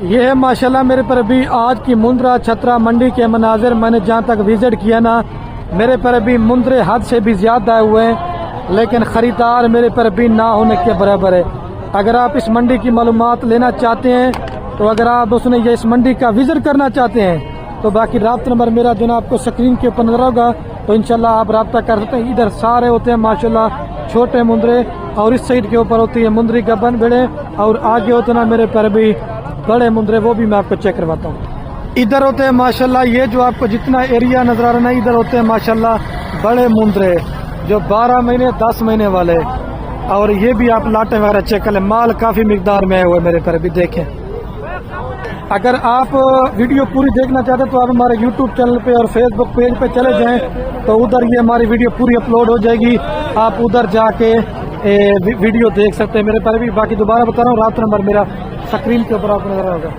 یہ ہے ماشاءاللہ میرے پر بھی آج کی مندرا چھترا منڈی کے مناظر. میں نے جہاں تک وزٹ کیا نا میرے پر بھی مندرے حد سے بھی زیادہ آئے ہوئے ہیں، لیکن خریدار میرے پر بھی نہ ہونے کے برابر ہے. اگر آپ اس منڈی کی معلومات لینا چاہتے ہیں تو اگر آپ اس منڈی کا وزٹ کرنا چاہتے ہیں تو باقی رابطہ نمبر میرا جو نا آپ کو سکرین کے اوپر نظر ہوگا، تو انشاءاللہ آپ رابطہ کر سکتے ہیں. ادھر سارے ہوتے ہیں ماشاءاللہ چھوٹے مندرے، اور اس سائڈ کے اوپر ہوتی ہے مندری گبن بڑے، اور آگے ہوتے نا میرے پر بھی بڑے مندرے، وہ بھی میں آپ کو چیک کرواتا ہوں. ادھر ہوتے ہیں ماشاءاللہ یہ جو آپ کو جتنا ایریا نظر آ رہا ہے ادھر ہوتے ہیں ماشاءاللہ بڑے مندرے جو 12 مہینے 10 مہینے والے، اور یہ بھی آپ لاٹیں وغیرہ چیک کر لیں. مال کافی مقدار میں آئے ہوئے میرے پر بھی دیکھیں. اگر آپ ویڈیو پوری دیکھنا چاہتے ہیں تو آپ ہمارے یوٹیوب چینل پہ اور فیس بک پیج پہ چلے جائیں، تو ادھر یہ ہماری ویڈیو پوری اپلوڈ ہو جائے گی، آپ ادھر جا کے ویڈیو دیکھ سکتے ہیں میرے پر بھی. باقی دوبارہ بتا رہا ہوں رابطہ نمبر میرا سکرین کے اوپر آپ کو نظر آئے گا.